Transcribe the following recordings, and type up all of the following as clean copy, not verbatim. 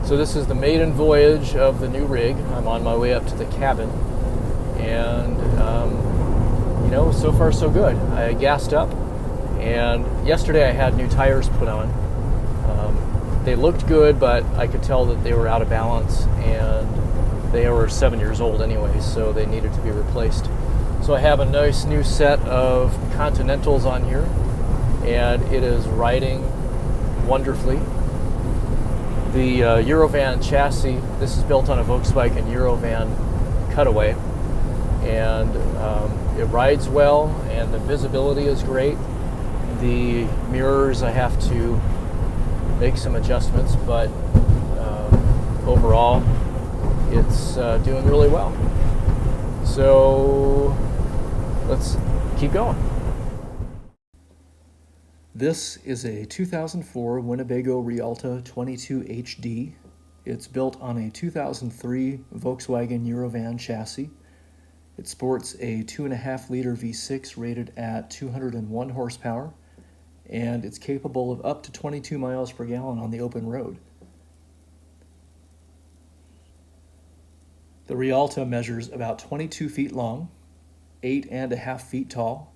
So this is the maiden voyage of the new rig. I'm on my way up to the cabin, and you know, so far so good. I gassed up, and yesterday I had new tires put on. They looked good, but I could tell that they were out of balance, and they were 7 years old anyway, so they needed to be replaced. So I have a nice new set of Continentals on here, and it is riding wonderfully. The Eurovan chassis, this is built on a Volkswagen Eurovan Cutaway, and it rides well, and the visibility is great. The mirrors, I have to make some adjustments, but overall it's doing really well. So let's keep going. This is a 2004 Winnebago Rialta 22HD. It's built on a 2003 Volkswagen Eurovan chassis. It sports a 2.5-liter V6 rated at 201 horsepower, and it's capable of up to 22 miles per gallon on the open road. The Rialta measures about 22 feet long, 8.5 feet tall,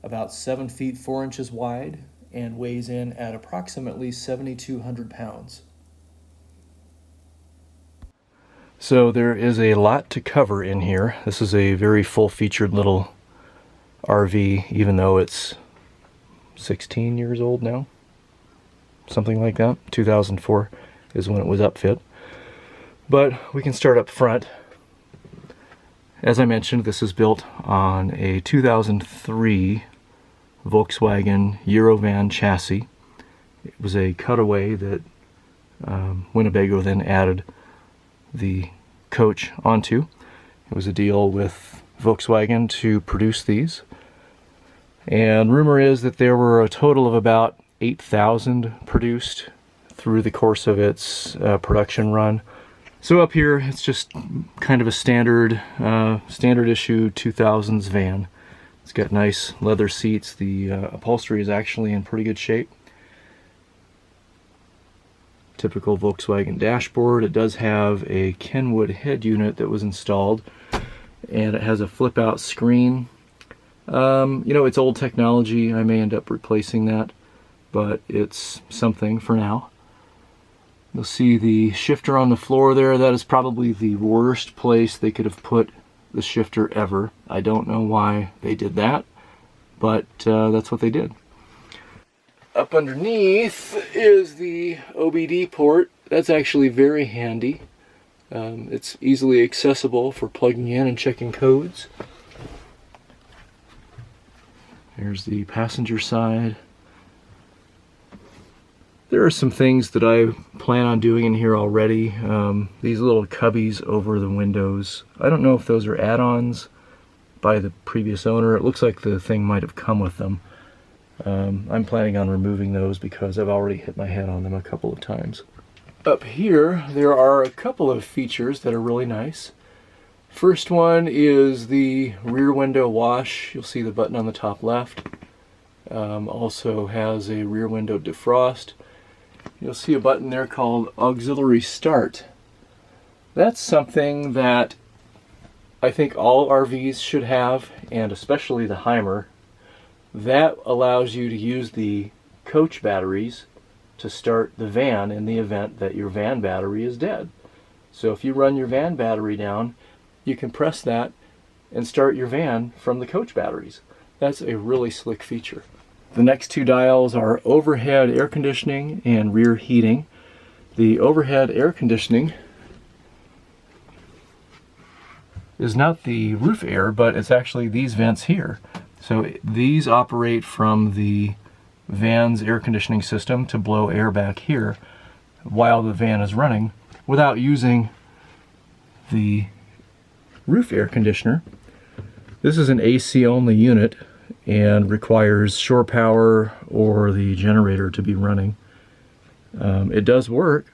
about 7 feet 4 inches wide, and weighs in at approximately 7,200 pounds. So there is a lot to cover in here. This is a very full-featured little RV, even though it's 16 years old now, something like that. 2004 is when it was upfit. But we can start up front. As I mentioned, this is built on a 2003 Volkswagen Eurovan chassis. It was a cutaway that Winnebago then added the coach onto. It was a deal with Volkswagen to produce these. And rumor is that there were a total of about 8,000 produced through the course of its production run. So up here, it's just kind of a standard issue 2000s van. It's got nice leather seats. The upholstery is actually in pretty good shape. Typical Volkswagen dashboard. It does have a Kenwood head unit that was installed, and it has a flip-out screen. You know, it's old technology. I may end up replacing that, but it's something for now. You'll see the shifter on the floor there. That is probably the worst place they could have put the shifter ever. I don't know why they did that, but that's what they did. Up underneath is the OBD port. That's actually very handy. It's easily accessible for plugging in and checking codes. Here's the passenger side. There are some things that I plan on doing in here already. These little cubbies over the windows. I don't know if those are add-ons by the previous owner. It looks like the thing might have come with them. I'm planning on removing those because I've already hit my head on them a couple of times. Up here, there are a couple of features that are really nice. First one is the rear window wash. You'll see the button on the top left. Also has a rear window defrost. You'll see a button there called Auxiliary Start. That's something that I think all RVs should have, and especially the Heimer. That allows you to use the coach batteries to start the van in the event that your van battery is dead. So if you run your van battery down, you can press that and start your van from the coach batteries. That's a really slick feature. The next two dials are overhead air conditioning and rear heating. The overhead air conditioning is not the roof air, but it's actually these vents here. So these operate from the van's air conditioning system to blow air back here while the van is running without using the roof air conditioner. This is an AC only unit and requires shore power or the generator to be running. It does work,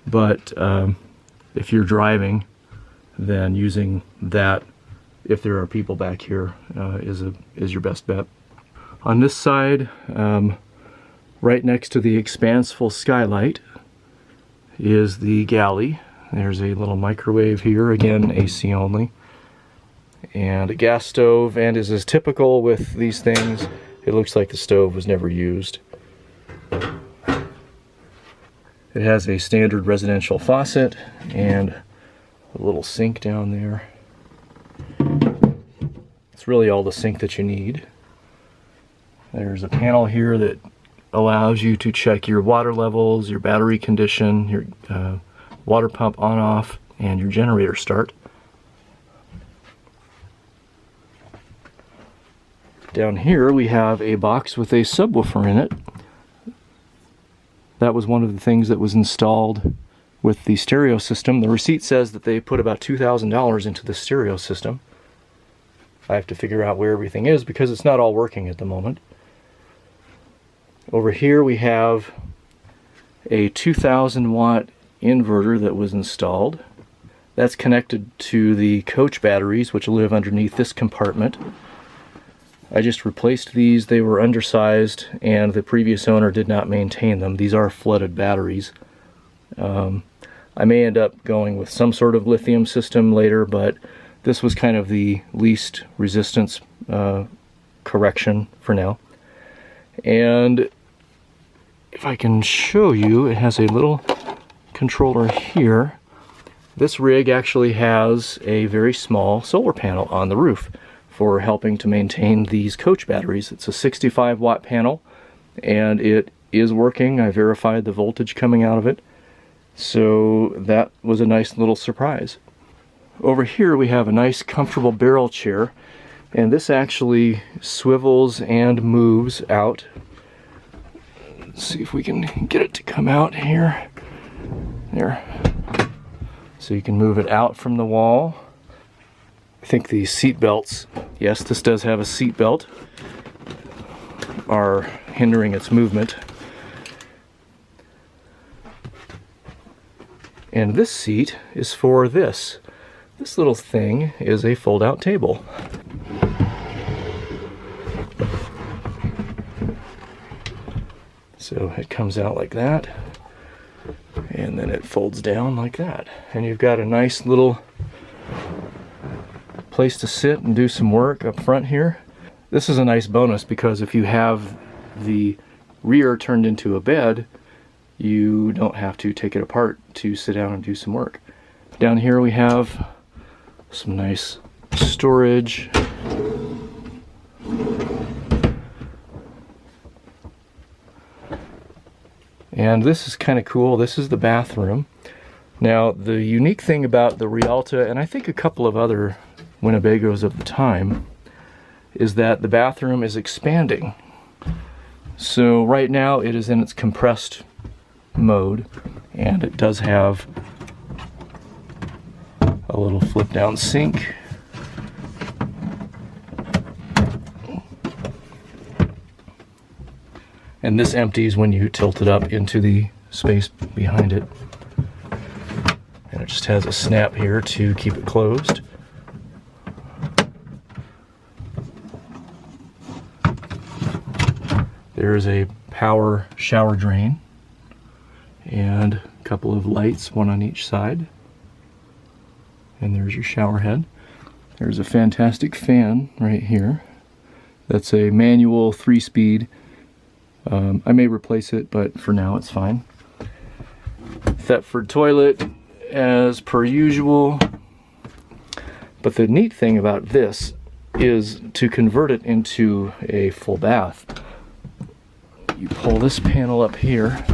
but if you're driving, then using that, if there are people back here, is your best bet. On this side, right next to the expanseful skylight, is the Galley. There's a little microwave here, again AC only, and a gas stove, and as is typical with these things, it looks like the stove was never used. It has a standard residential faucet and a little sink down there. It's really all the sink that you need. There's a panel here that allows you to check your water levels, your battery condition, your water pump on off, and your generator start. Down here we have a box with a subwoofer in it. That was one of the things that was installed with the stereo system. The receipt says that they put about $2,000 into the stereo system. I have to figure out where everything is because it's not all working at the moment. Over here we have a 2,000 watt inverter that was installed. That's connected to the coach batteries, which live underneath this compartment. I just replaced these. They were undersized and the previous owner did not maintain them. These are flooded batteries. I may end up going with some sort of lithium system later, but this was kind of the least resistance correction for now. And if I can show you, it has a little controller here. This rig actually has a very small solar panel on the roof for helping to maintain these coach batteries. It's a 65 watt panel and it is working. I verified the voltage coming out of it, so that was a nice little surprise. Over here we have a nice comfortable barrel chair, and this actually swivels and moves out. Let's see if we can get it to come out here. There. So you can move it out from the wall. I think the seat belts, yes, this does have a seat belt, are hindering its movement. And this seat is for this. This little thing is a fold-out table. So it comes out like that, and then it folds down like that. And you've got a nice little place to sit and do some work up front here. This is a nice bonus because if you have the rear turned into a bed, you don't have to take it apart to sit down and do some work. Down here we have some nice storage. And this is kind of cool. This is the bathroom. Now, the unique thing about the Rialta, and I think a couple of other Winnebagos of the time, is that the bathroom is expanding. So right now it is in its compressed mode, and it does have a little flip down sink. And this empties when you tilt it up into the space behind it. And it just has a snap here to keep it closed. There's a power shower drain and a couple of lights, one on each side. And there's your shower head. There's a fantastic fan right here. That's a manual 3-speed. I may replace it, but for now it's fine. Thetford toilet as per usual. But the neat thing about this is to convert it into a full bath. You pull this panel up here,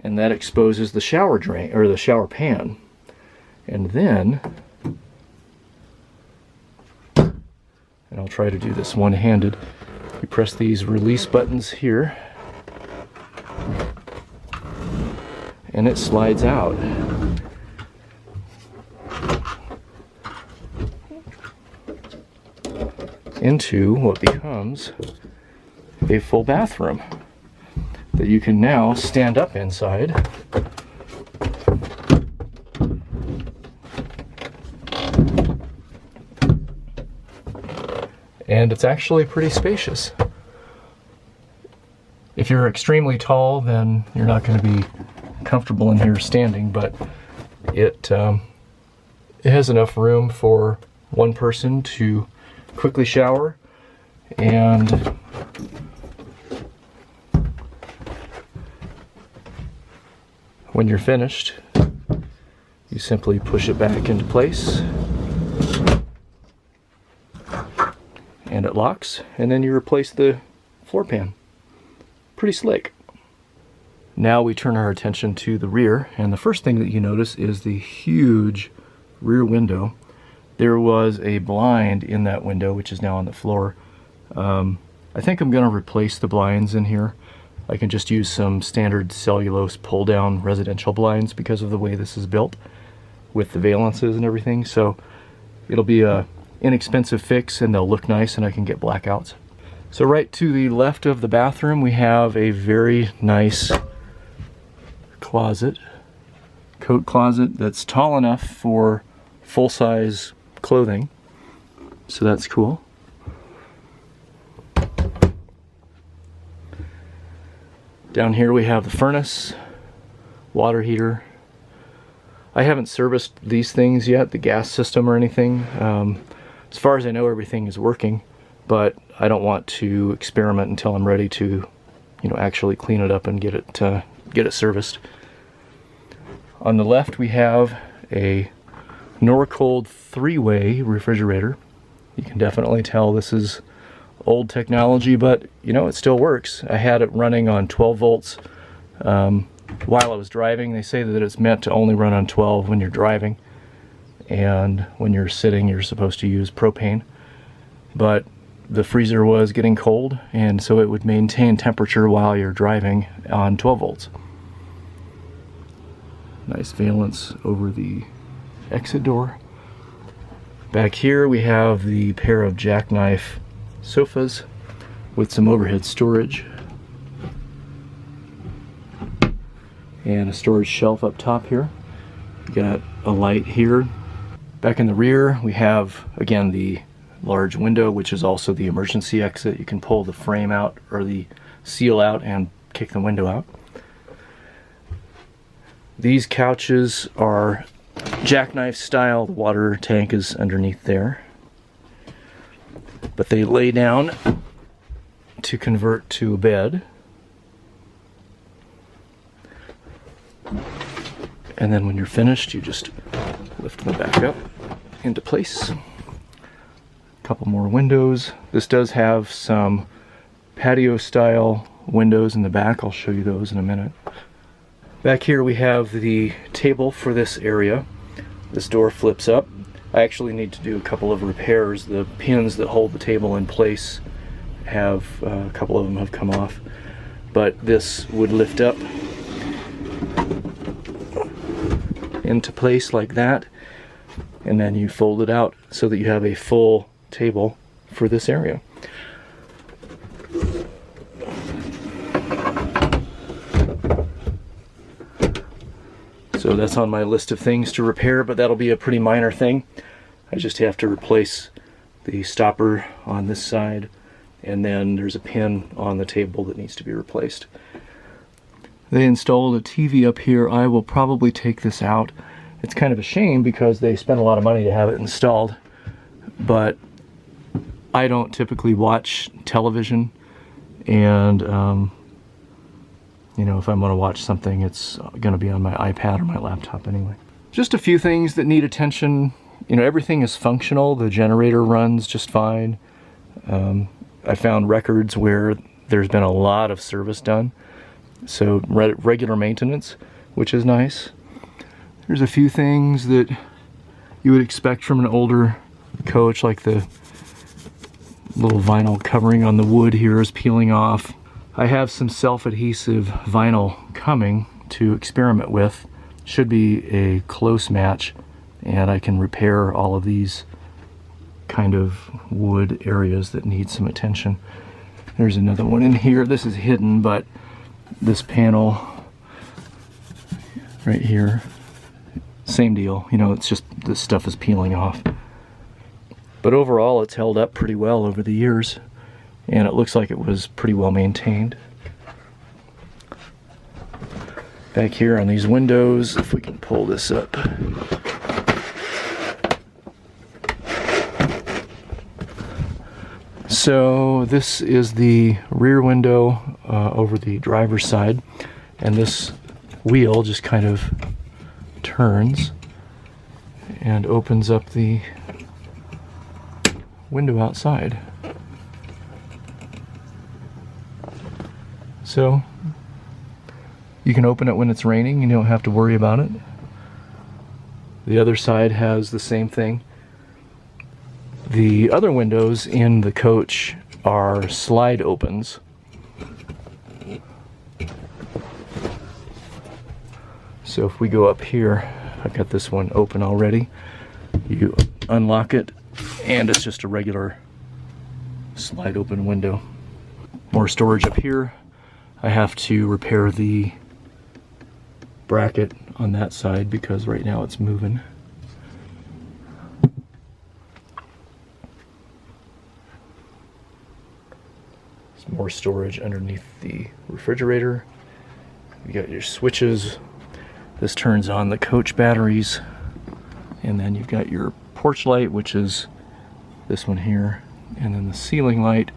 and that exposes the shower drain, or the shower pan. And then, and I'll try to do this one-handed, you press these release buttons here, and it slides out. Into what becomes a full bathroom that you can now stand up inside. And it's actually pretty spacious. If you're extremely tall, then you're not going to be comfortable in here standing, but it has enough room for one person to quickly shower, and when you're finished, you simply push it back into place and it locks, and then you replace the floor pan. Pretty slick. Now we turn our attention to the rear, and the first thing that you notice is the huge rear window. There was a blind in that window, which is now on the floor. I think I'm going to replace the blinds in here. I can just use some standard cellulose pull-down residential blinds because of the way this is built with the valences and everything. So it'll be a inexpensive fix, and they'll look nice, and I can get blackouts. So right to the left of the bathroom, we have a very nice closet, coat closet that's tall enough for full-size clothing. So that's cool. Down here we have the furnace, water heater. I haven't serviced these things yet, the gas system or anything. As far as I know, everything is working, but I don't want to experiment until I'm ready to, actually clean it up and get it serviced. On the left we have a Norcold 3-way refrigerator. You can definitely tell this is old technology, but it still works. I had it running on 12 volts while I was driving. They say that it's meant to only run on 12 when you're driving, and when you're sitting you're supposed to use propane. But the freezer was getting cold, and so it would maintain temperature while you're driving on 12 volts. Nice valance over the exit door. Back here we have the pair of jackknife sofas with some overhead storage and a storage shelf up top here. We got a light here. Back in the rear we have, again, the large window, which is also the emergency exit. You can pull the frame out or the seal out and kick the window out. These couches are jackknife style. The water tank is underneath there, but they lay down to convert to a bed. And then when you're finished, you just lift them back up into place. A couple more windows. This does have some patio style windows in the back. I'll show you those in a minute. Back here we have the table for this area. This door flips up. I actually need to do a couple of repairs. The pins that hold the table in place have, a couple of them have come off, but this would lift up into place like that, and then you fold it out so that you have a full table for this area. So that's on my list of things to repair, but that'll be a pretty minor thing. I just have to replace the stopper on this side, and then there's a pin on the table that needs to be replaced. They installed a TV up here. I will probably take this out. It's kind of a shame because they spent a lot of money to have it installed, but I don't typically watch television, and if I'm going to watch something, it's going to be on my iPad or my laptop anyway. Just a few things that need attention. Everything is functional. The generator runs just fine. I found records where there's been a lot of service done, so regular maintenance, which is nice. There's a few things that you would expect from an older coach, like the little vinyl covering on the wood here is peeling off. I have some self-adhesive vinyl coming to experiment with. Should be a close match, and I can repair all of these kind of wood areas that need some attention. There's another one in here. This is hidden, but this panel right here, same deal. It's just this stuff is peeling off. But overall, it's held up pretty well over the years, and it looks like it was pretty well maintained. Back here on these windows, if we can pull this up. So this is the rear window over the driver's side, and this wheel just kind of turns and opens up the window outside. So you can open it when it's raining, you don't have to worry about it. The other side has the same thing. The other windows in the coach are slide opens. So if we go up here, I've got this one open already. You unlock it, and it's just a regular slide open window. More storage up here. I have to repair the bracket on that side because right now it's moving. Some more storage underneath the refrigerator. You got your switches. This turns on the coach batteries, and then you've got your porch light, which is this one here, and then the ceiling light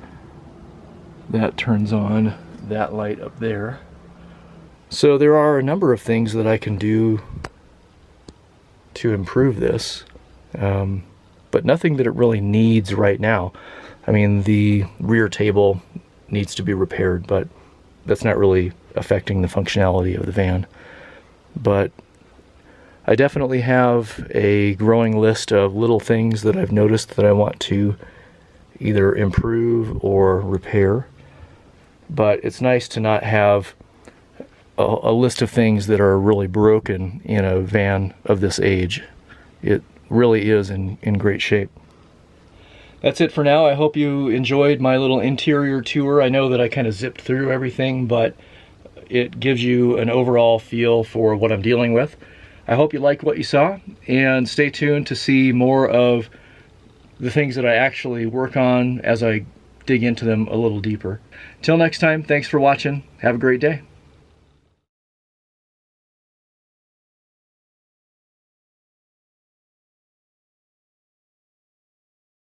that turns on that light up there. So there are a number of things that I can do to improve this, but nothing that it really needs right now. I mean, the rear table needs to be repaired, but that's not really affecting the functionality of the van. But I definitely have a growing list of little things that I've noticed that I want to either improve or repair. But it's nice to not have a list of things that are really broken in a van of this age. It really is in great shape. That's it for now. I hope you enjoyed my little interior tour. I know that I kind of zipped through everything, but it gives you an overall feel for what I'm dealing with. I hope you liked what you saw, and stay tuned to see more of the things that I actually work on as I dig into them a little deeper. Till next time, thanks for watching. Have a great day.